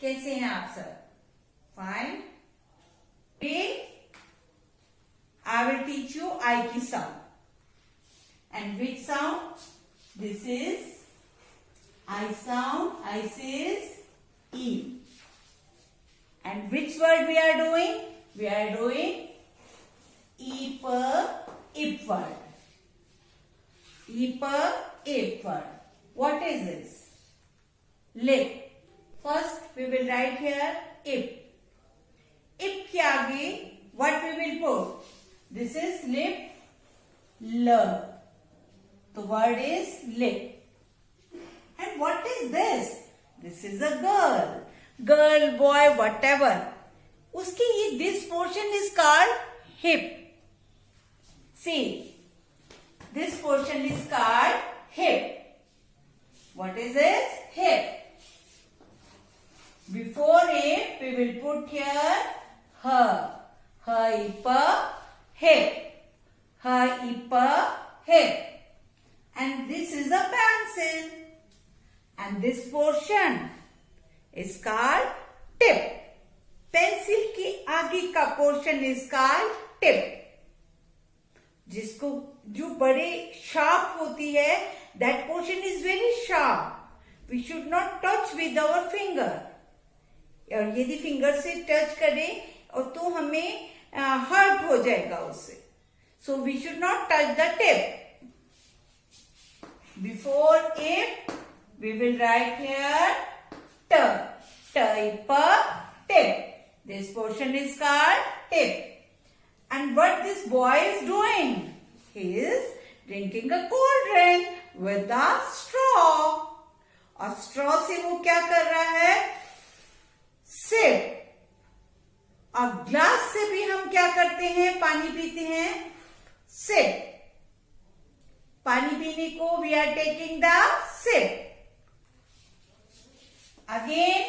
कैसे हैं आप सब? Fine. I will teach you I की sound. And which sound? This is I sound. I says E. And which word we are doing? We are doing E per ip word. E per ip word. What is this? Lip. First we will write here ip. Ip के आगे what we will put? This is lip. L. The word is lip. And what is this? This is a girl. Girl, boy, whatever. उसकी ये this portion is called hip. See, this portion is called hip. What is it? Hip. Before it, we will put here her. Her ippa hip. Her ippa hip. And this is a pencil. And this portion is called tip. Pencil की आगे का portion is called tip. जिसको जो बड़े sharp होती है, that portion is very sharp. We should not touch with our finger. और यदि फिंगर से टच करें और तो हमें हर्ट हो जाएगा उससे. So we should not touch the tip. Before it we will write here ट. ट tip. This portion is called tip. And what this boy is doing? He is drinking a cold drink with a straw. और straw से वो क्या कर रहा है? Sip. और ग्लास से भी हम क्या करते हैं? पानी पीते हैं. Sip. पानी पीने को we are taking the sip. Again,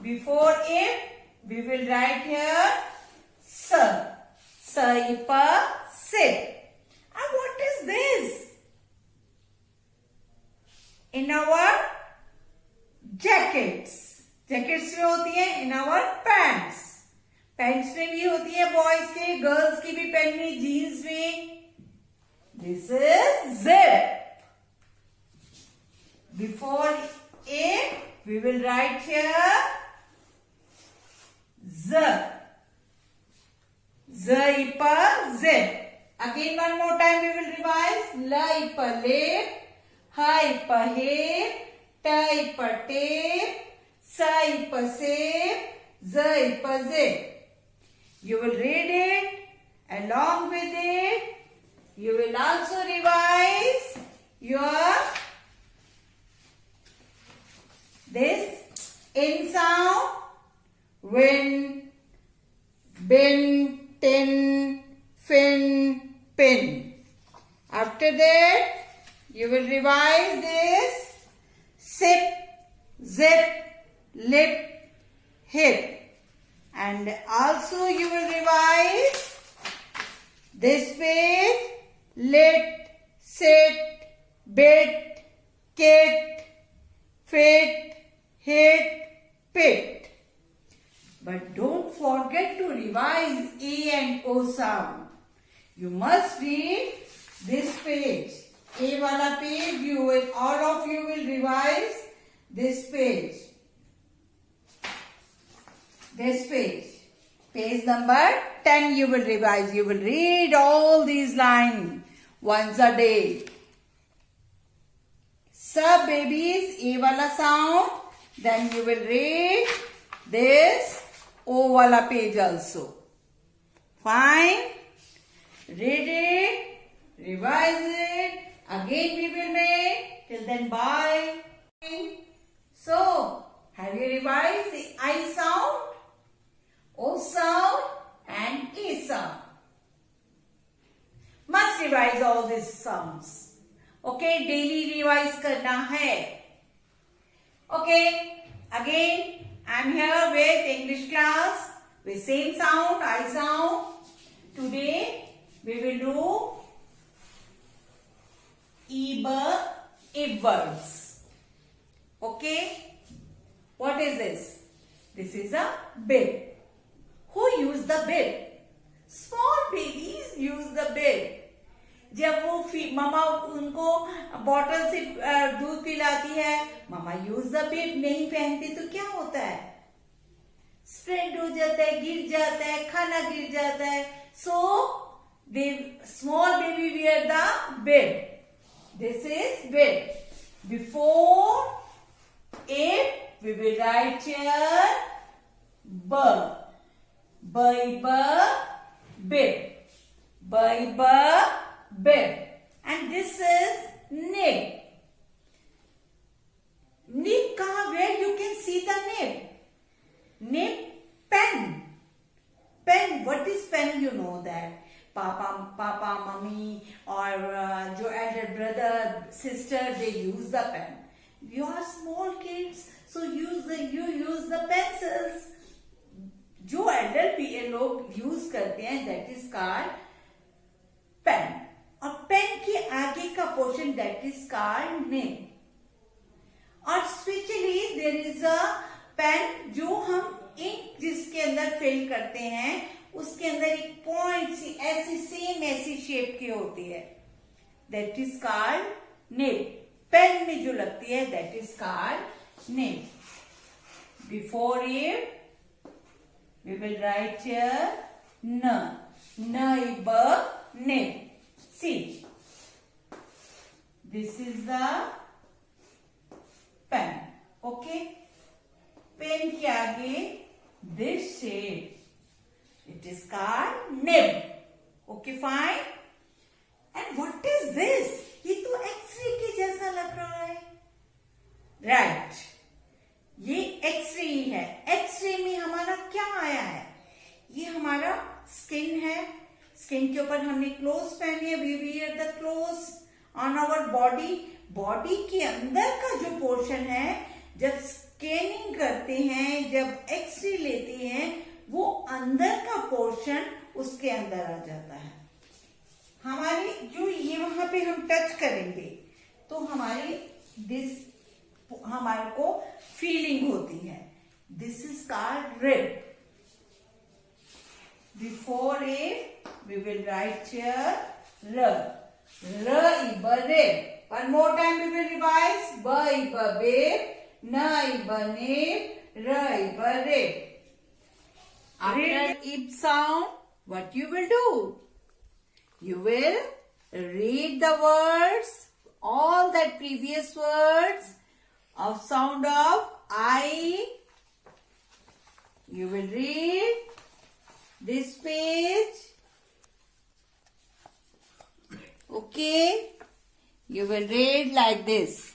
before it, we will write here sir. Saipa sip. And what is this? In our jackets. Jackets में होती है. In our pants. Pants में भी होती है boys के, girls की भी पहननी, jeans में. This is zip. Before it, we will write here Z. Z-ipa zip. Again one more time we will revise. La-ipa lip. Ha-ipa hip. Ta-ipa tape. Sa-ipa sip. Z-ipa zip. You will read it. Along with it, you will also revise your this in sound. Win, bin, tin, fin, pin. After that, you will revise this sip, zip, lip, hip. And also you will revise this page, lit, sit, bit, kit, fit, hit, pit. But don't forget to revise A and O sound. You must read this page. A wala page, all of you will revise this page. This page. Page number 10 you will revise. You will read all these lines once a day. Sub babies, A wala sound. Then you will read this O wala page also. Fine. Read it. Revise it. Again we will make. Till then bye. So, have you revised the I sound, O sound and A sound? Must revise all these sounds. Okay, daily revise karna hai. Okay, again I am here with English class with same sound, I sound. Today we will do ib words. Okay, what is this? This is a bib. Who use the bib? Small babies use the bib. जब वो मामा उनको bottle से दूध पिलाती है, मामा use the बिब, नहीं पहनते तो क्या होता है? स्प्रेड हो जाता है, गिर जाता है, खाना गिर जाता है. सो the small baby wear the bib. This is bib. Before it, we will write here b. Bib. Bib. And this is nib. Nib kahan? Where you can see the nib? Nib, pen. Pen. What is pen? You know that. Papa, mummy, or your elder brother, sister, they use the pen. You are small kids, so you use the pencils. जो elder लोग use करते हैं, that is called pen. और pen के आगे का portion, that is called nib. और specially there is a pen जो हम इंक जिसके अंदर फिल करते हैं, उसके अंदर एक पॉइंट सी ऐसी सेम ऐसी शेप की होती है, that is called nib. Pen में जो लगती है, that is called nib. Before it we will write here nib. See, this is the pen. Okay, pen के आगे this shape, it is called nib. Okay, fine. And what is this? ये तो x ray के जैसा लग रहा है. Right. ये एक्सरे ही है. एक्सरे में हमारा क्या आया है? ये हमारा स्किन है. स्किन के ऊपर हमने क्लोथ्स पहने. We wear the clothes on our body. Body के अंदर का जो पोर्शन है, जब स्कैनिंग करते हैं, जब एक्सरे लेते हैं, वो अंदर का पोर्शन उसके अंदर आ जाता है. हमारी जो ये वहां पे हम टच करेंगे तो हमारे को फीलिंग होती है. This is called rib. Before it we will write here rib. One more time we will revise. Bib, nib, rib. After ib sound, what you will do? You will read the words, all that previous words of sound of I. You will read this page. Okay? You will read like this.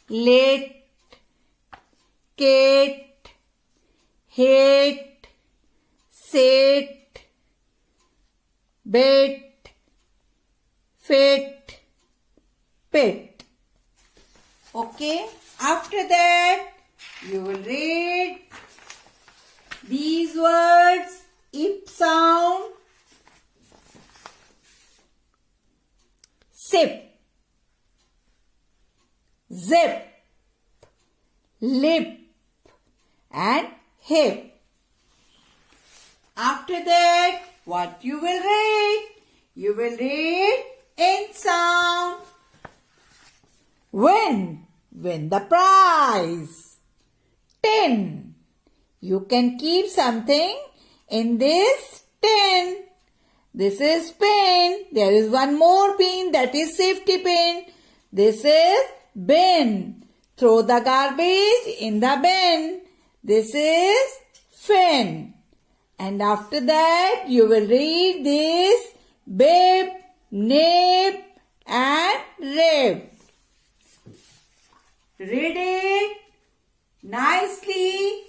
Lit, kit, hit, sit, bit, fit, pit. Okay? After that, you will read these words, ip sound, sip, zip, lip, and hip. After that, what you will read? You will read in sound. Win the prize. 10. You can keep something in this tin. This is pin. There is one more pin, that is safety pin. This is bin. Throw the garbage in the bin. This is fin. And after that, you will read this bib, nib, and rib. Read it nicely.